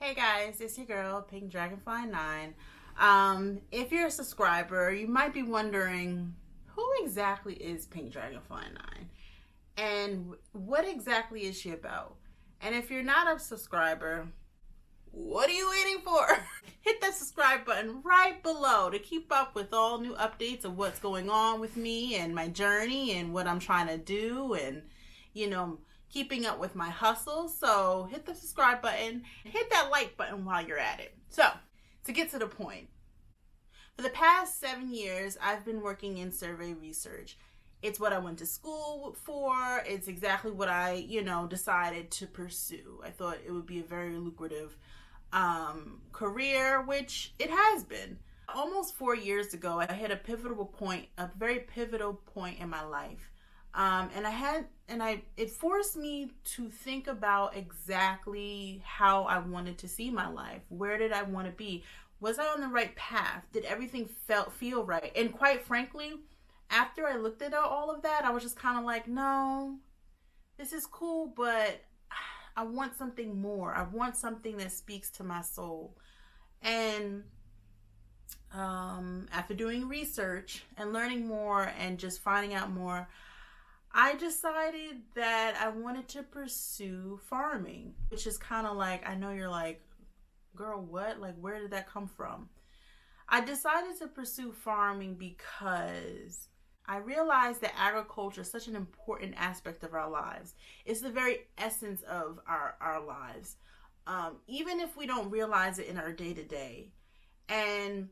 Hey guys, it's your girl, Pink Dragonfly 9. If you're a subscriber, you might be wondering who exactly is Pink Dragonfly 9 and what exactly is she about? And if you're not a subscriber, what are you waiting for? Hit that subscribe button right below to keep up with all new updates of what's going on with me and my journey and what I'm trying to do and, keeping up with my hustle. So hit the subscribe button, hit that like button while you're at it. So, to get to the point, for the past 7 years, I've been working in survey research. It's what I went to school for. It's exactly what I, decided to pursue. I thought it would be a very lucrative career, which it has been. Almost 4 years ago, I hit a very pivotal point in my life. It forced me to think about exactly how I wanted to see my life. Where did I want to be? Was I on the right path? Did everything feel right? And quite frankly, after I looked at all of that, I was just kind of like, no, this is cool, but I want something more. I want something that speaks to my soul. And after doing research and learning more and just finding out more, I decided that I wanted to pursue farming, which is kind of like, I know you're like, girl, what? Like, where did that come from? I decided to pursue farming because I realized that agriculture is such an important aspect of our lives. It's the very essence of our lives, even if we don't realize it in our day-to-day. And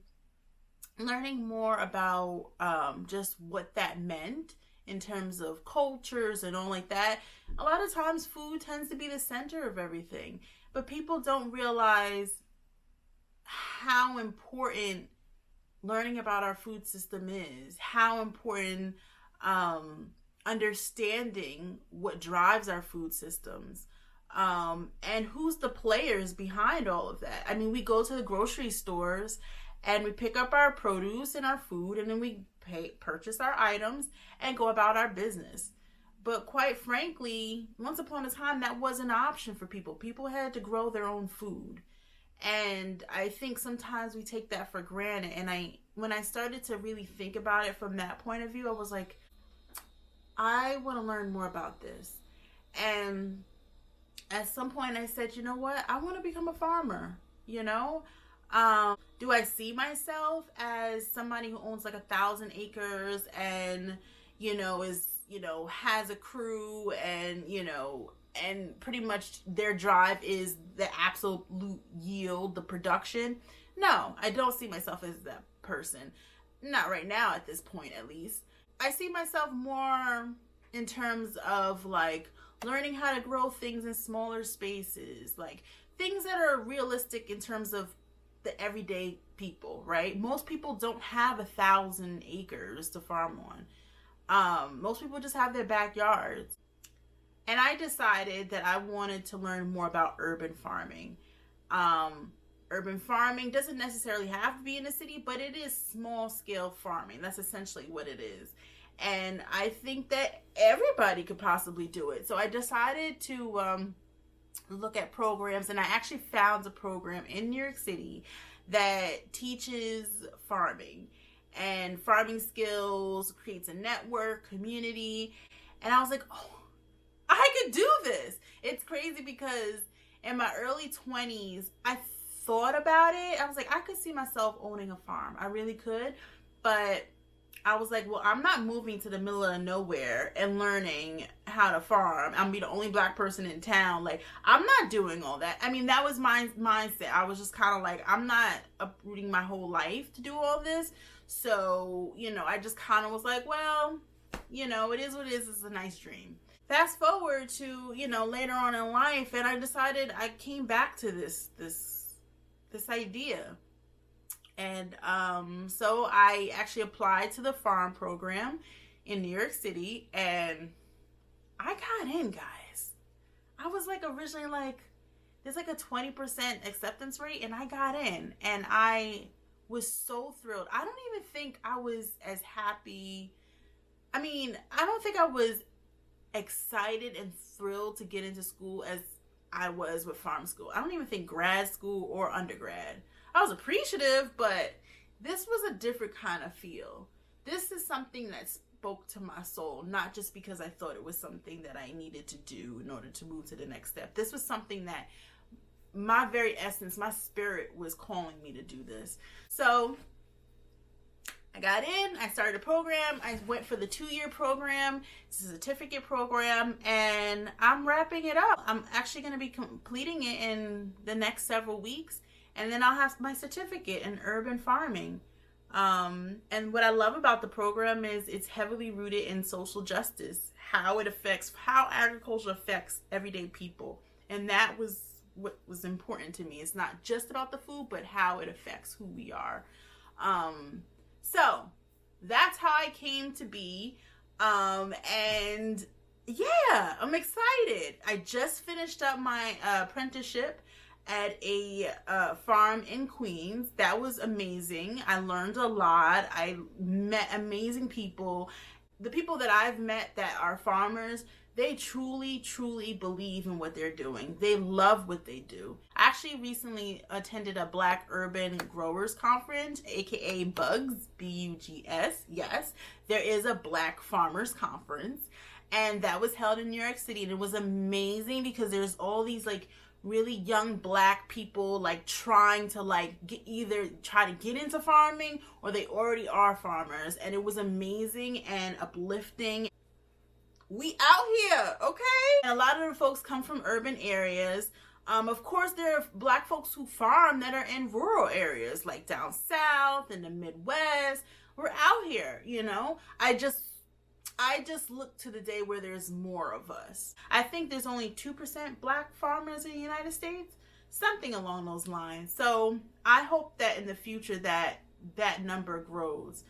learning more about just what that meant in terms of cultures and all like that. A lot of times food tends to be the center of everything, but people don't realize how important learning about our food system is, how important understanding what drives our food systems, and who's the players behind all of that. I mean, we go to the grocery stores and we pick up our produce and our food, and then we purchase our items and go about our business. But quite frankly, once upon a time, that wasn't an option for people. People had to grow their own food. And I think sometimes we take that for granted. And when I started to really think about it from that point of view, I was like, I want to learn more about this. And at some point I said, you know what? I want to become a farmer, Do I see myself as somebody who owns like 1,000 acres and, has a crew and, and pretty much their drive is the absolute yield, the production? No, I don't see myself as that person. Not right now at this point, at least. I see myself more in terms of like learning how to grow things in smaller spaces, like things that are realistic in terms of the everyday people, right? Most people don't have 1,000 acres to farm on. Most people just have their backyards. And I decided that I wanted to learn more about urban farming. Urban farming doesn't necessarily have to be in a city, but it is small scale farming. That's essentially what it is. And I think that everybody could possibly do it. So I decided to look at programs, and I actually found a program in New York City that teaches farming and farming skills, creates a network, community. And I was like, oh, I could do this. It's crazy because in my early 20s, I thought about it. I was like, I could see myself owning a farm. I really could. But I was like, well, I'm not moving to the middle of nowhere and learning how to farm. I'm be the only Black person in town. Like, I'm not doing all that. I mean, that was my mindset. I was just kind of like, I'm not uprooting my whole life to do all this. So, I just kind of was like, well, it is what it is. It's a nice dream. Fast forward to, later on in life, and I decided I came back to this idea. And so I actually applied to the farm program in New York City, and I got in, guys. I was like originally like, there's like a 20% acceptance rate, and I got in, and I was so thrilled. I don't even think I was as happy. I mean, I don't think I was excited and thrilled to get into school as I was with farm school. I don't even think grad school or undergrad. I was appreciative, but this was a different kind of feel. This is something that spoke to my soul, not just because I thought it was something that I needed to do in order to move to the next step. This was something that my very essence, my spirit was calling me to do this. So I got in, I started a program, I went for the 2-year program, it's a certificate program, and I'm wrapping it up. I'm actually going to be completing it in the next several weeks, and then I'll have my certificate in urban farming. And what I love about the program is it's heavily rooted in social justice, how agriculture affects everyday people. And that was what was important to me. It's not just about the food, but how it affects who we are. So that's how I came to be. And yeah, I'm excited. I just finished up my apprenticeship at a farm in Queens. That was amazing. I learned a lot. I met amazing people. The people that I've met that are farmers, they truly, truly believe in what they're doing. They love what they do. I actually recently attended a Black Urban Growers Conference, aka BUGS, B-U-G-S. Yes, there is a Black Farmers Conference, and that was held in New York City, and it was amazing because there's all these like really young Black people like trying to like either try to get into farming or they already are farmers, and it was amazing and uplifting. We out here, okay? And a lot of the folks come from urban areas. Of course, there are Black folks who farm that are in rural areas, like down south in the Midwest. We're out here, you know? I just look to the day where there's more of us. I think there's only 2% Black farmers in the United States, something along those lines. So I hope that in the future that number grows.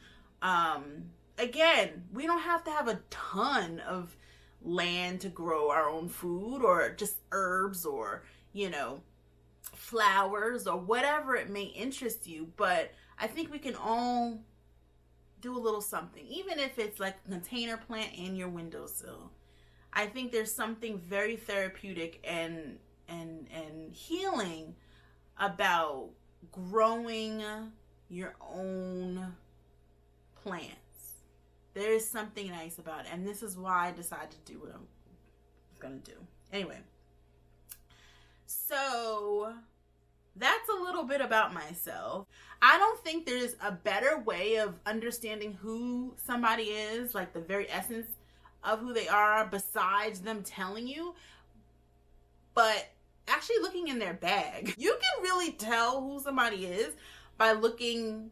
Again, we don't have to have a ton of land to grow our own food or just herbs or, you know, flowers or whatever it may interest you. But I think we can all do a little something, even if it's like a container plant in your windowsill. I think there's something very therapeutic and healing about growing your own plants. There is something nice about it, and this is why I decided to do what I'm gonna do. Anyway, so that's a little bit about myself. I don't think there's a better way of understanding who somebody is, like the very essence of who they are, besides them telling you. But actually looking in their bag, you can really tell who somebody is by looking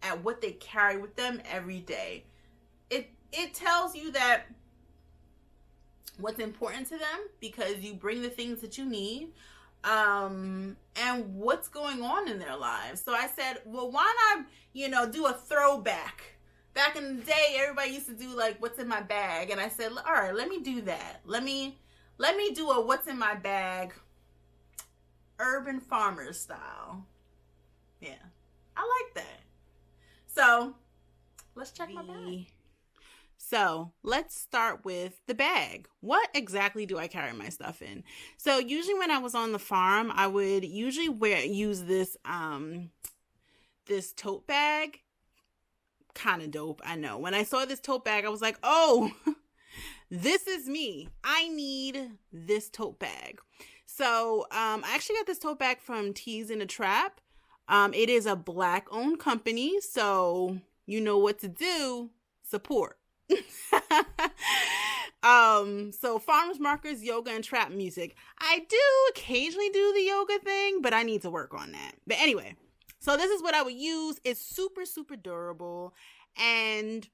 at what they carry with them every day. It tells you that what's important to them, because you bring the things that you need, and what's going on in their lives. So I said, well, why not, do a throwback? Back in the day, everybody used to do like what's in my bag, and I said, all right, let me do that. Let me do a what's in my bag urban farmer style. Yeah, I like that. So let's check my bag. So let's start with the bag. What exactly do I carry my stuff in? So usually when I was on the farm, I would usually use this this tote bag. Kind of dope, I know. When I saw this tote bag, I was like, oh, this is me. I need this tote bag. So I actually got this tote bag from Tees in a Trap. It is a Black-owned company, so you know what to do. Support. So farmers markets, yoga, and trap music. I do occasionally do the yoga thing, but I need to work on that. But anyway, so this is what I would use. It's super, super durable, and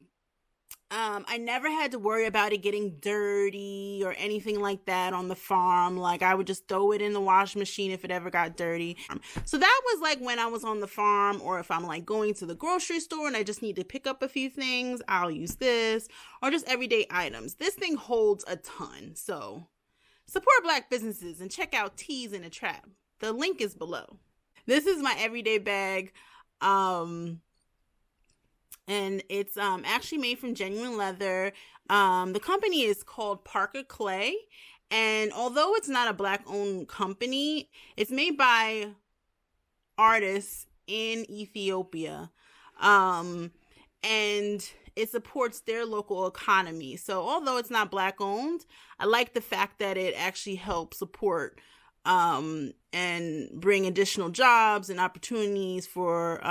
I never had to worry about it getting dirty or anything like that on the farm. Like I would just throw it in the washing machine if it ever got dirty. So that was like when I was on the farm, or if I'm like going to the grocery store and I just need to pick up a few things, I'll use this, or just everyday items. This thing holds a ton. So support Black businesses and check out Tees in a Trap. The link is below. This is my everyday bag. And it's actually made from genuine leather. The company is called Parker Clay, And although it's not a Black-owned company, it's made by artists in Ethiopia. And it supports their local economy. So although it's not Black-owned, I like the fact that it actually helps support and bring additional jobs and opportunities for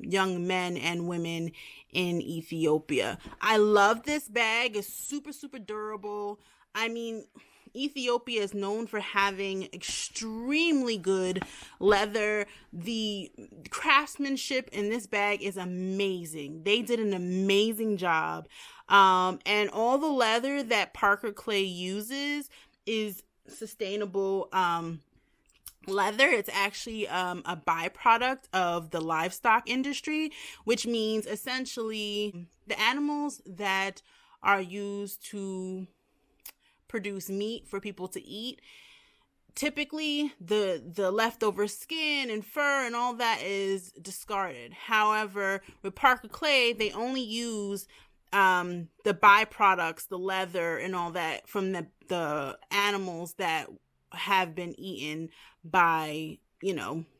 young men and women in Ethiopia. I love this bag. It's super, super durable. I mean, Ethiopia is known for having extremely good leather. The craftsmanship in this bag is amazing. They did an amazing job. And all the leather that Parker Clay uses is sustainable leather. It's actually a byproduct of the livestock industry, which means essentially the animals that are used to produce meat for people to eat, typically the leftover skin and fur and all that is discarded. However, with Parker Clay, they only use the byproducts, the leather and all that from the animals that have been eaten by,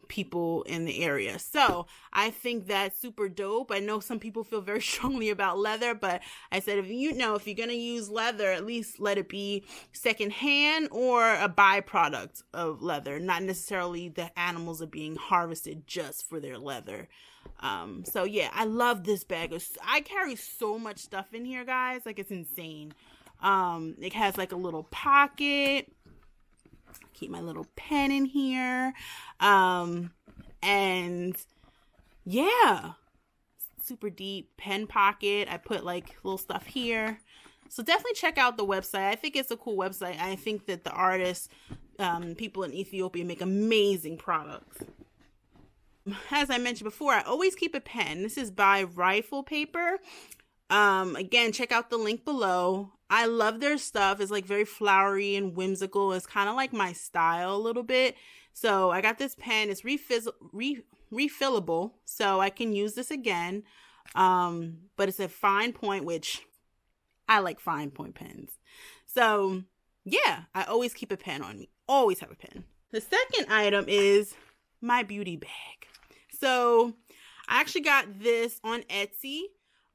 people in the area. So I think that's super dope. I know some people feel very strongly about leather, but I said, if you're going to use leather, at least let it be secondhand or a byproduct of leather, not necessarily the animals are being harvested just for their leather. So yeah, I love this bag. I carry so much stuff in here, guys. Like, it's insane. It has like a little pocket. Keep my little pen in here. And yeah, super deep pen pocket. I put like little stuff here. So definitely check out the website. I think it's a cool website. I think that the artists, people in Ethiopia make amazing products. As I mentioned before, I always keep a pen. This is by Rifle Paper. Again, check out the link below. I love their stuff. It's like very flowery and whimsical. It's kind of like my style a little bit. So I got this pen. It's refillable, so I can use this again. But it's a fine point, which I like fine point pens. So yeah, I always keep a pen on me. Always have a pen. The second item is my beauty bag. So I actually got this on Etsy.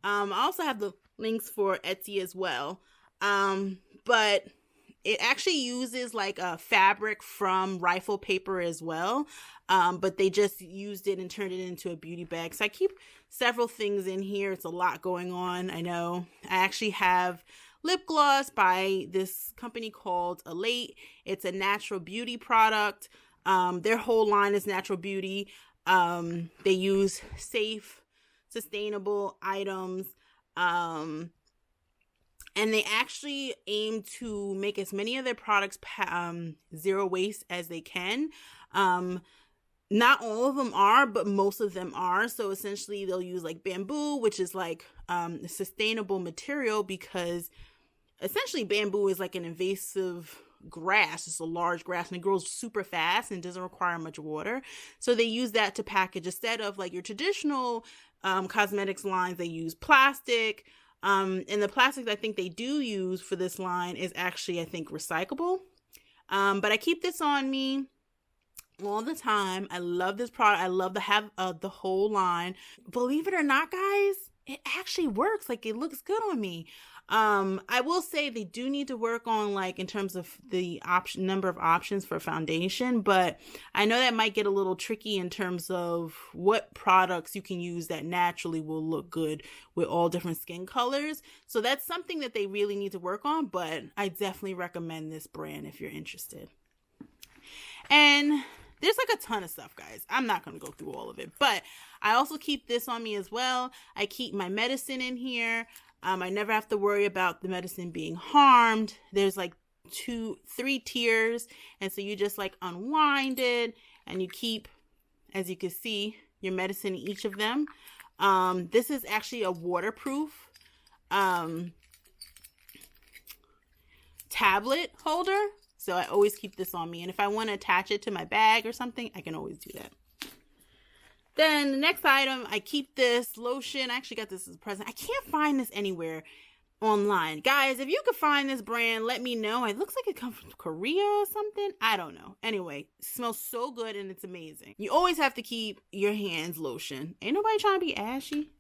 I also have the links for Etsy as well. But it actually uses like a fabric from Rifle Paper as well. But they just used it and turned it into a beauty bag. So I keep several things in here. It's a lot going on. I know. I actually have lip gloss by this company called Elate. It's a natural beauty product. Their whole line is natural beauty. They use safe, sustainable items. And they actually aim to make as many of their products zero waste as they can. Not all of them are, but most of them are. So essentially they'll use like bamboo, which is like a sustainable material, because essentially bamboo is like an invasive grass. It's a large grass and it grows super fast and doesn't require much water. So they use that to package instead of like your traditional cosmetics lines. They use plastic. And the plastic I think they do use for this line is actually, I think, recyclable. But I keep this on me all the time. I love this product. I love to have the whole line. Believe it or not, guys, it actually works. Like, it looks good on me. I will say they do need to work on, like, in terms of the number of options for foundation, but I know that might get a little tricky in terms of what products you can use that naturally will look good with all different skin colors. So that's something that they really need to work on, but I definitely recommend this brand if you're interested. And there's like a ton of stuff, guys. I'm not going to go through all of it, but I also keep this on me as well. I keep my medicine in here. I never have to worry about the medicine being harmed. There's like 3 tiers. And so you just like unwind it and you keep, as you can see, your medicine in each of them. This is actually a waterproof tablet holder. So I always keep this on me. And if I want to attach it to my bag or something, I can always do that. Then the next item, I keep this lotion. I actually got this as a present. I can't find this anywhere. online. Guys, if you could find this brand, let me know. It looks like it comes from Korea or something. I don't know. Anyway, it smells so good and it's amazing. You always have to keep your hands lotion. Ain't nobody trying to be ashy.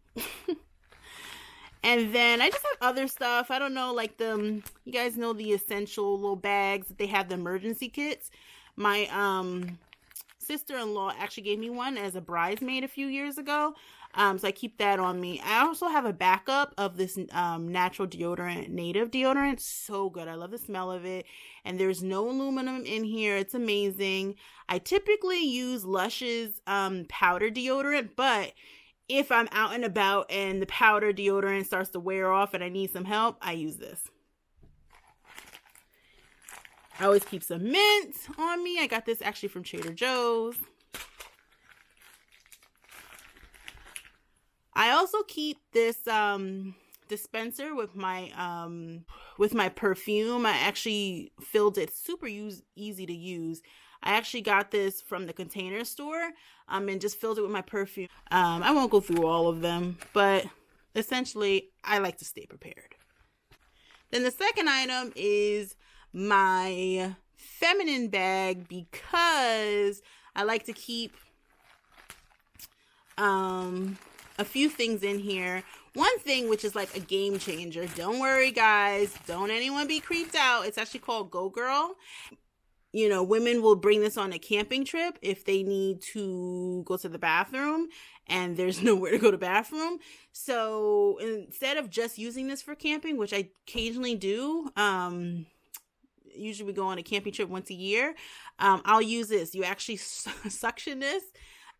And then I just have other stuff. I don't know, like you guys know the essential little bags that they have, the emergency kits. My sister-in-law actually gave me one as a bridesmaid a few years ago. So I keep that on me. I also have a backup of this natural deodorant, native deodorant. So good. I love the smell of it. And there's no aluminum in here. It's amazing. I typically use Lush's powder deodorant, but if I'm out and about and the powder deodorant starts to wear off and I need some help, I use this. I always keep some mint on me. I got this actually from Trader Joe's. I also keep this dispenser with my perfume. I actually filled it super easy to use. I actually got this from the Container Store and just filled it with my perfume. I won't go through all of them, but essentially I like to stay prepared. Then the second item is my feminine bag, because I like to keep a few things in here. One thing which is like a game changer. Don't worry, guys. Don't anyone be creeped out. It's actually called Go Girl. You know, women will bring this on a camping trip if they need to go to the bathroom and there's nowhere to go to the bathroom. So instead of just using this for camping, which I occasionally do, usually we go on a camping trip once a year, I'll use this. You actually suction this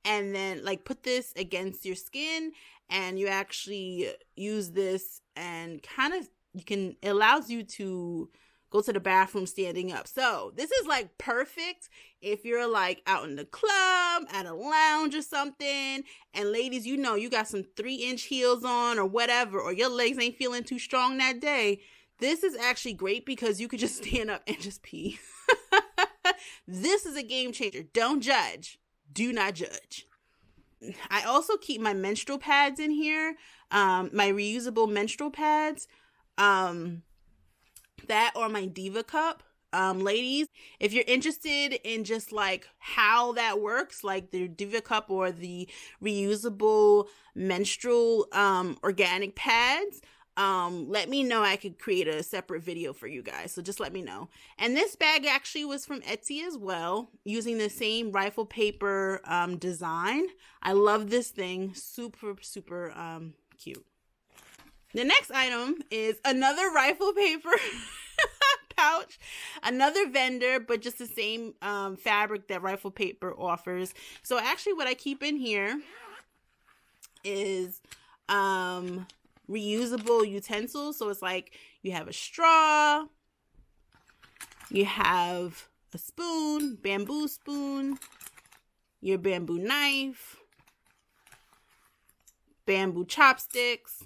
and then like put this against your skin, and you actually use this and kind of it allows you to go to the bathroom standing up. So this is like perfect if you're like out in the club, at a lounge or something. And ladies, you know, you got some 3-inch heels on or whatever, or your legs ain't feeling too strong that day. This is actually great because you could just stand up and just pee. This is a game changer. Don't judge. Do not judge. I also keep my menstrual pads in here. My reusable menstrual pads. That or my Diva cup. Ladies, if you're interested in just like how that works, like the Diva cup or the reusable menstrual organic pads, let me know. I could create a separate video for you guys. So just let me know. And this bag actually was from Etsy as well, using the same rifle paper design. I love this thing. Super, super cute. The next item is another rifle paper pouch, another vendor, but just the same fabric that rifle paper offers. So actually what I keep in here is reusable utensils. So it's like you have a straw, you have a spoon, bamboo spoon, your bamboo knife, bamboo chopsticks.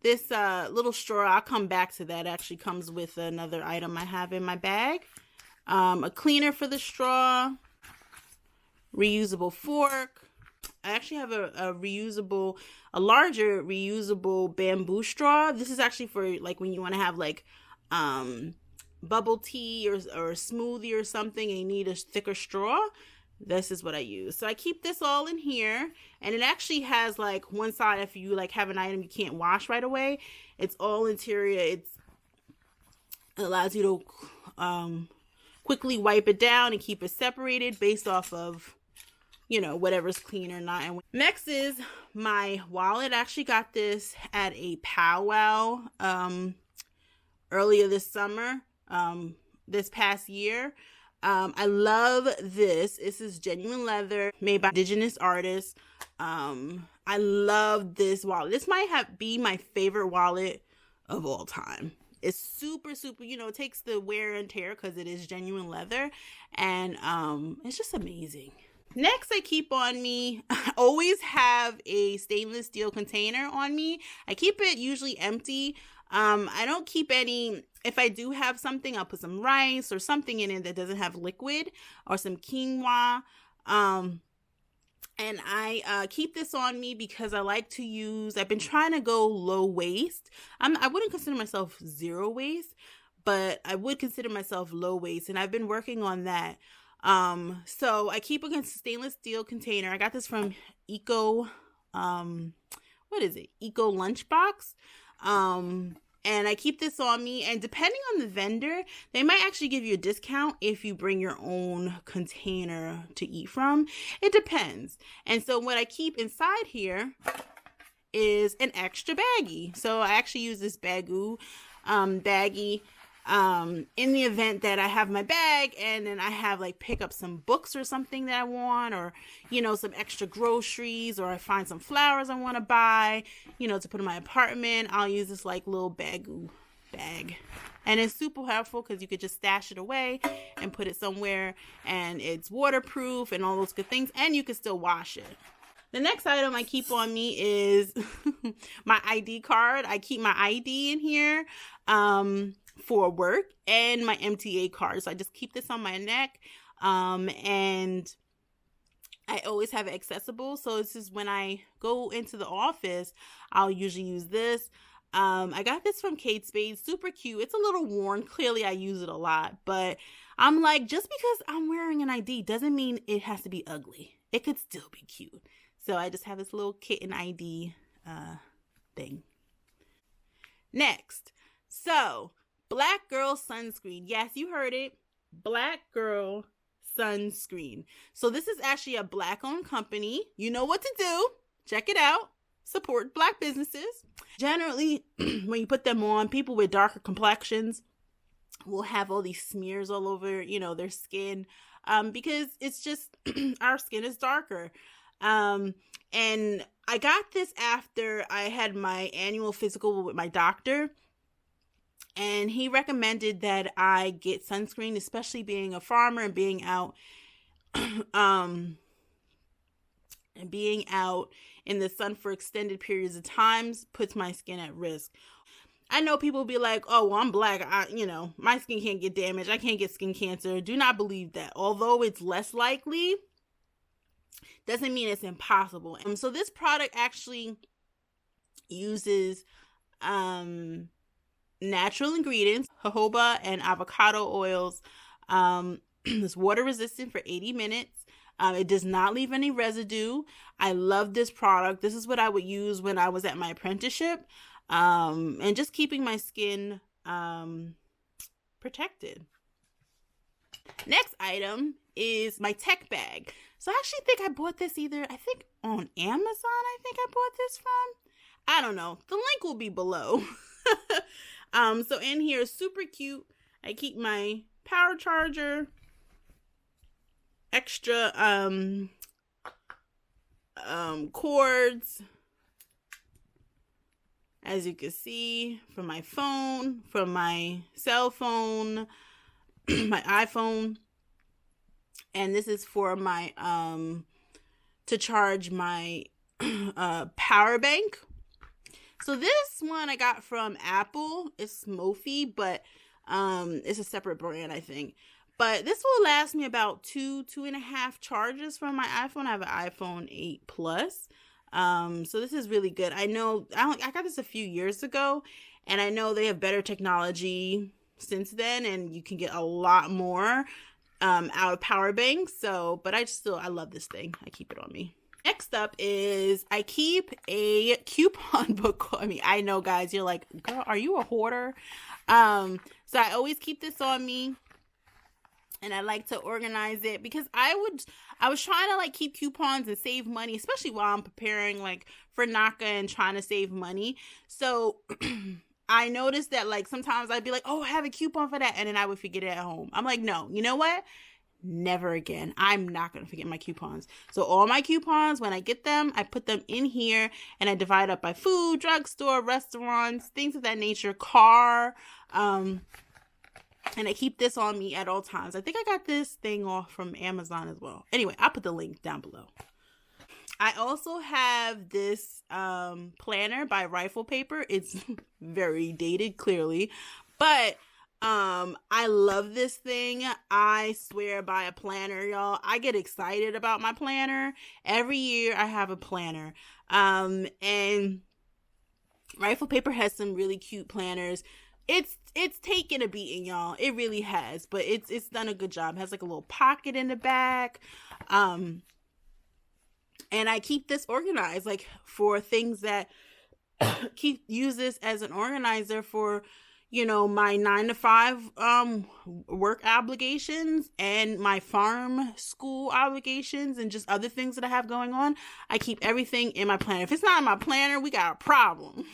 This little straw, I'll come back to that, actually comes with another item I have in my bag. A cleaner for the straw, reusable fork. I actually have a larger reusable bamboo straw. This is actually for like when you want to have like bubble tea or a smoothie or something and you need a thicker straw. This is what I use. So I keep this all in here, and it actually has like one side, if you like have an item you can't wash right away, it's all interior. It allows you to quickly wipe it down and keep it separated based off of, you know, whatever's clean or not. And next is my wallet. I actually got this at a powwow earlier this summer, this past year. I love this. This is genuine leather made by indigenous artists. I love this wallet. This might be my favorite wallet of all time. It's super, super, you know, it takes the wear and tear because it is genuine leather, and it's just amazing. Next, I keep on me, I always have a stainless steel container on me. I keep it usually empty. I don't keep any. If I do have something, I'll put some rice or something in it that doesn't have liquid, or some quinoa. And I keep this on me because I like to use, I've been trying to go low waist. I wouldn't consider myself zero waist, but I would consider myself low waist, and I've been working on that. So I keep a stainless steel container. I got this from what is it? Eco Lunchbox. And I keep this on me, and depending on the vendor, they might actually give you a discount if you bring your own container to eat from. It depends. And so what I keep inside here is an extra baggie. So I actually use this baggie in the event that I have my bag and then I have like pick up some books or something that I want, or, you know, some extra groceries, or I find some flowers I want to buy, you know, to put in my apartment. I'll use this like little bag. And it's super helpful because you could just stash it away and put it somewhere, and it's waterproof and all those good things, and you can still wash it. The next item I keep on me is my ID card. I keep my ID in here for work, and my MTA card. So I just keep this on my neck, and I always have it accessible. So this is when I go into the office, I'll usually use this. I got this from Kate Spade. Super cute. It's a little worn. Clearly I use it a lot, but I'm like, just because I'm wearing an ID doesn't mean it has to be ugly. It could still be cute. So I just have this little kitten ID thing. Next, so Black Girl Sunscreen. Yes, you heard it. Black Girl Sunscreen. So this is actually a Black-owned company. You know what to do. Check it out. Support Black businesses. Generally, when you put them on, people with darker complexions will have all these smears all over, you know, their skin, because it's just our skin is darker. And I got this after I had my annual physical with my doctor, and he recommended that I get sunscreen, especially being a farmer and being out, and being out in the sun for extended periods of times puts my skin at risk. I know people be like, oh, well, I'm Black. My skin can't get damaged. I can't get skin cancer. Do not believe that. Although it's less likely, doesn't mean it's impossible. And so this product actually uses natural ingredients, jojoba and avocado oils. It's water resistant for 80 minutes. It does not leave any residue. I love this product. This is what I would use when I was at my apprenticeship, and just keeping my skin protected. Next item is my tech bag. So I actually think I bought this on Amazon. I think I bought this from. I don't know. The link will be below. So in here, super cute. I keep my power charger, extra cords, as you can see, from my phone, from my cell phone, my iPhone. And this is for my to charge my power bank. So this one I got from Apple. It's Mophie, but it's a separate brand, I think. But this will last me about 2.5 charges from my iPhone. I have an iPhone 8 Plus. So this is really good. I know I got this a few years ago, and I know they have better technology since then, and you can get a lot more out of power banks. So, but I love this thing. I keep it on me. Next up is I keep a coupon book on me. I know, guys, you're like, girl, are you a hoarder? So I always keep this on me, and I like to organize it because I was trying to like keep coupons and save money, especially while I'm preparing like for NACA and trying to save money. So I noticed that like sometimes I'd be like, oh, I have a coupon for that, and then I would forget it at home. I'm like, no, you know what? Never again. I'm not going to forget my coupons. So all my coupons, when I get them, I put them in here, and I divide up by food, drugstore, restaurants, things of that nature, car, and I keep this on me at all times. I think I got this thing off from Amazon as well. Anyway, I'll put the link down below. I also have this planner by Rifle Paper. It's very dated, clearly, but I love this thing. I swear by a planner, y'all. I get excited about my planner. Every year I have a planner. And Rifle Paper has some really cute planners. It's taken a beating, y'all. It really has, but it's done a good job. It has like a little pocket in the back. And I keep this organized, like for things that use this as an organizer for, you know, my 9 to 5 work obligations and my farm school obligations and just other things that I have going on. I keep everything in my planner. If it's not in my planner, we got a problem.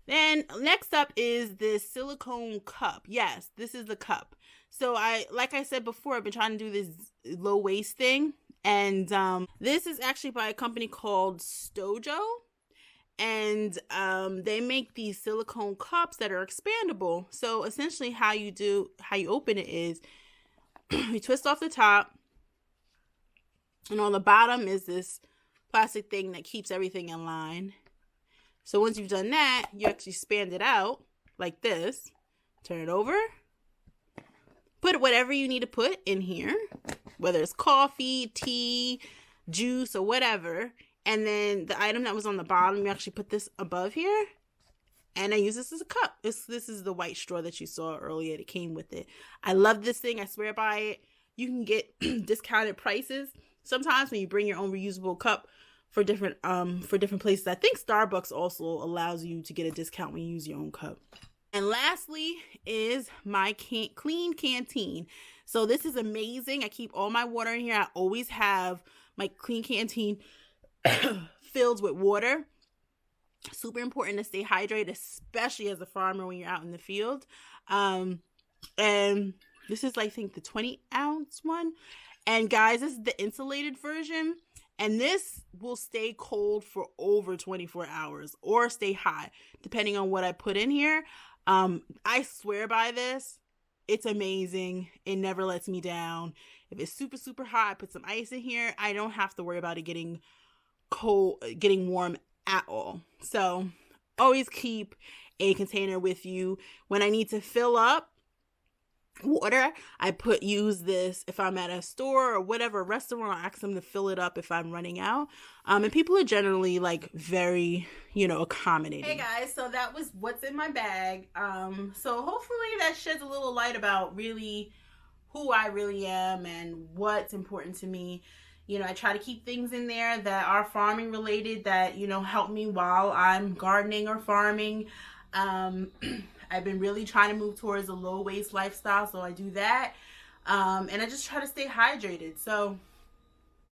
Then next up is this silicone cup. Yes, this is the cup. So like I said before, I've been trying to do this low waist thing, and this is actually by a company called Stojo, and they make these silicone cups that are expandable. So essentially, how you open it is you twist off the top, and on the bottom is this plastic thing that keeps everything in line. So once you've done that, you actually expand it out like this. Turn it over. Put whatever you need to put in here, whether it's coffee, tea, juice, or whatever. And then the item that was on the bottom, you actually put this above here. And I use this as a cup. This is the white straw that you saw earlier. It came with it. I love this thing. I swear by it. You can get discounted prices sometimes when you bring your own reusable cup for different places. I think Starbucks also allows you to get a discount when you use your own cup. And lastly is my clean canteen. So this is amazing. I keep all my water in here. I always have my clean canteen filled with water. Super important to stay hydrated, especially as a farmer when you're out in the field. And this is, I think, the 20-ounce one. And guys, this is the insulated version. And this will stay cold for over 24 hours or stay hot, depending on what I put in here. I swear by this. It's amazing. It never lets me down. If it's super, super hot, I put some ice in here. I don't have to worry about it getting warm at all. So always keep a container with you. When I need to fill up water, I use this if I'm at a store or whatever restaurant. I ask them to fill it up if I'm running out. And people are generally like very, accommodating. Hey guys, so that was what's in my bag. So hopefully that sheds a little light about really who I really am and what's important to me. I try to keep things in there that are farming related that, help me while I'm gardening or farming. I've been really trying to move towards a low waste lifestyle, so I do that. And I just try to stay hydrated. So